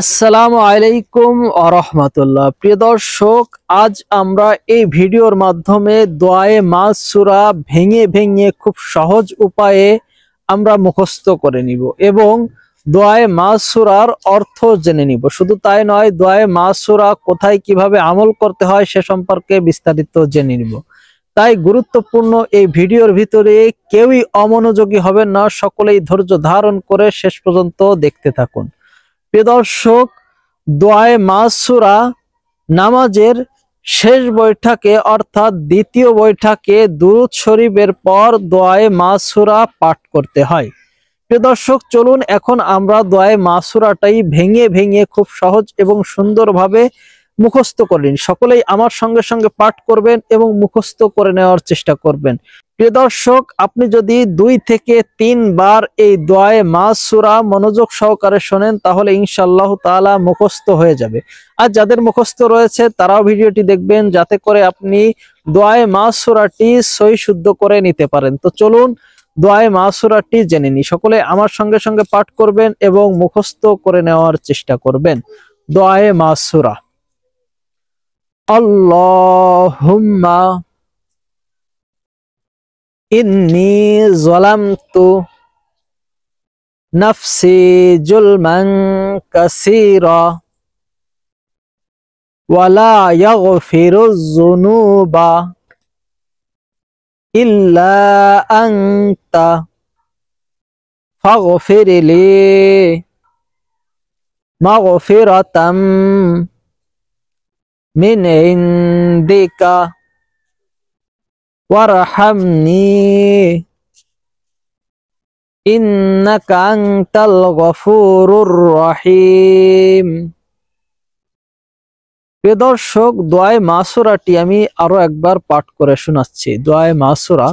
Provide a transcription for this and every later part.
আসসালামু আলাইকুম ওয়া রাহমাতুল্লাহ। প্রিয় দর্শক, আজ আমরা এই ভিডিওর মাধ্যমে দোয়ায়ে মাস সূরা ভেঙে ভেঙে খুব সহজ উপায়ে আমরা মুখস্থ করে নিব এবং দোয়ায়ে মাস সূরার অর্থ জেনে নিব। শুধু তাই নয়, দোয়ায়ে মাস সূরা কোথায় কিভাবে আমল করতে হয় সে সম্পর্কে বিস্তারিত জেনে নিব। তাই গুরুত্বপূর্ণ এই ভিডিওর ভিতরে কেউই অমনোযোগী হবেন না, সকলেই ধৈর্য ধারণ করে শেষ পর্যন্ত দেখতে থাকুন। প্রিয় দর্শক, দোয়ায়ে মাস সূরা নামাজের শেষ বৈঠকে অর্থাৎ দ্বিতীয় বৈঠকে দুরূদ শরীফের পর দোয়ায়ে মাস সূরা পাঠ করতে হয়। প্রিয় দর্শক, চলুন এখন আমরা দোয়ায়ে মাস সূরাটাই ভেঙে ভেঙে খুব সহজ এবং সুন্দরভাবে মুখস্থ করেন। সকলেই আমার সঙ্গে সঙ্গে পাঠ করবেন এবং মুখস্থ করে নেওয়ার চেষ্টা করবেন। প্রিয় দর্শক, আপনি যদি 2 থেকে 3 বার এই দোয়ায়ে মাস সূরা মনোযোগ সহকারে শোনেন তাহলে ইনশাআল্লাহ তাআলা মুখস্থ হয়ে যাবে। আর যাদের মুখস্থ রয়েছে তারাও ভিডিওটি দেখবেন যাতে করে আপনি দোয়ায়ে মাস সূরাটি সহি শুদ্ধ করে নিতে পারেন। তো চলুন দোয়ায়ে মাস সূরাটি জেনে নিই। সকলে আমার সঙ্গে সঙ্গে পাঠ করবেন এবং মুখস্থ করে নেওয়ার চেষ্টা করবেন। দোয়ায়ে মাস সূরা। আল্লাহুম্মা ইন্নী যালামতু নাফসি জুলমান কাসীরা ওয়া লা ইয়াগফিরুয যুনুবা ইল্লা আনতা ফাগফিরলি মাগফিরাতাম মিন ইনদিকা ওয়ারহামনি ইন্নাকা আনতাল গফুরুর রহিম। প্রিয় দর্শক, দোয়ায়ে মাস সূরাটি আমি আরো একবার পাঠ করে শোনাচ্ছি। দোয়ায়ে মাস সূরা।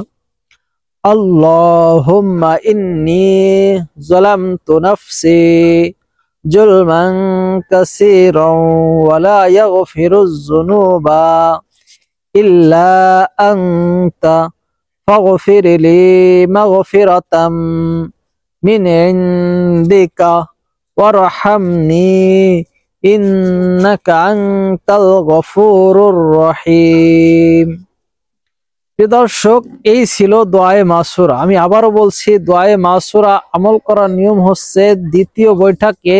আল্লাহুম্মা ইন্নী যালামতু নাফসি জুলমান কাসীরান ওয়া লা ইয়াগফিরুয যুনুবা ইল্লা আনতা ফাগফিরলি মাগফিরাতাম মিন ইনদিকা ওয়ারহামনি ইন্নাকা আনতাল গফুরুর রহিম। প্রিয় দর্শক, এই ছিল দোয়ায়ে মাস সূরা। আমি আবারও বলছি, দোয়ায়ে মাস সূরা আমল করার নিয়ম হচ্ছে দ্বিতীয় বৈঠকে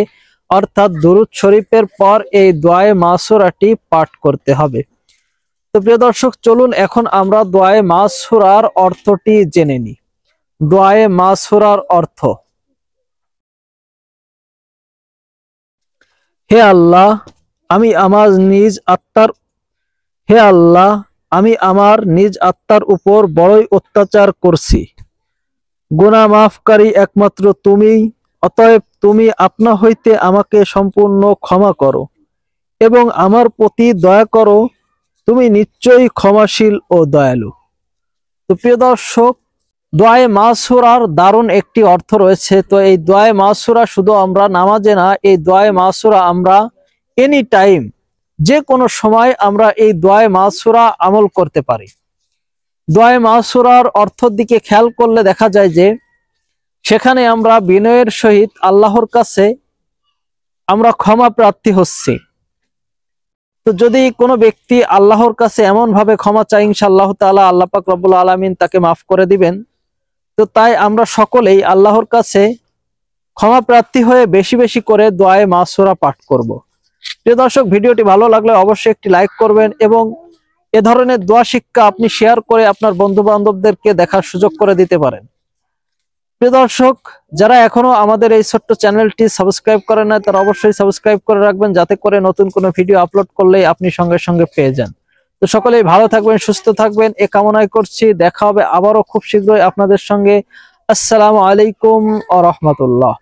অর্থাৎ দুরূদ শরীফের পর এই দোয়ায়ে মাস সূরাটি পাঠ করতে হবে। তো প্রিয় দর্শক, চলুন এখন আমরা দোয়ায়ে মাস সূরার অর্থটি জেনে নিই। দোয়ায়ে মাস সূরার অর্থ: হে আল্লাহ, আমি আমার নিজ আত্মার উপর বড়ই অত্যাচার করছি। গুনাহ মাফকারী একমাত্র তুমি, অতএব তুমি আপনা হইতে আমাকে সম্পূর্ণ ক্ষমা করো এবং আমার প্রতি দয়া করো। তুমি নিশ্চয়ই ক্ষমাশীল ও দয়ালু। তো প্রিয় দর্শক, দোয়ায়ে মাস সূরার দারুণ একটি অর্থ রয়েছে। তো এই দোয়ায়ে মাস সূরা শুধু আমরা নামাজে না, এই দোয়ায়ে মাস সূরা আমরা এনি টাইম, যে কোনো সময় আমরা এই দোয়ায়ে মাস সূরা আমল করতে পারি। দোয়ায়ে মাস সূরার অর্থের দিকে খেয়াল করলে দেখা যায় যে সেখানে আমরা বিনয়ের সহিত আল্লাহর কাছে আমরা ক্ষমা প্রার্থী হচ্ছি। তো যদি কোনো ব্যক্তি আল্লাহর কাছে এমন ভাবে ক্ষমা চায়, ইনশাআল্লাহ তাআলা আল্লাহ পাক রব্বুল আলামিন তাকে মাফ করে দিবেন। তো তাই আমরা সকলেই আল্লাহর কাছে ক্ষমা প্রার্থী হয়ে বেশি বেশি করে দোয়ায়ে মাস সূরা পাঠ করব। প্রিয় দর্শক, ভিডিওটি ভালো লাগলে অবশ্যই একটি লাইক করবেন এবং এ ধরনের দোয়া শিক্ষা আপনি শেয়ার করে আপনার বন্ধু বান্ধবদেরকে দেখার সুযোগ করে দিতে পারেন। প্রিয় দর্শক, যারা এখনো আমাদের এই ছোট্ট চ্যানেলটি সাবস্ক্রাইব করেন না তারা অবশ্যই সাবস্ক্রাইব করে রাখবেন, যাতে করে নতুন কোনো ভিডিও আপলোড করলেই আপনি সঙ্গে সঙ্গে পেয়ে যান। তো সকলেই ভালো থাকবেন, সুস্থ থাকবেন এ কামনাই করছি। দেখা হবে আবারও খুব শীঘ্রই আপনাদের সঙ্গে। আসসালামু আলাইকুম ওয়া রাহমাতুল্লাহ।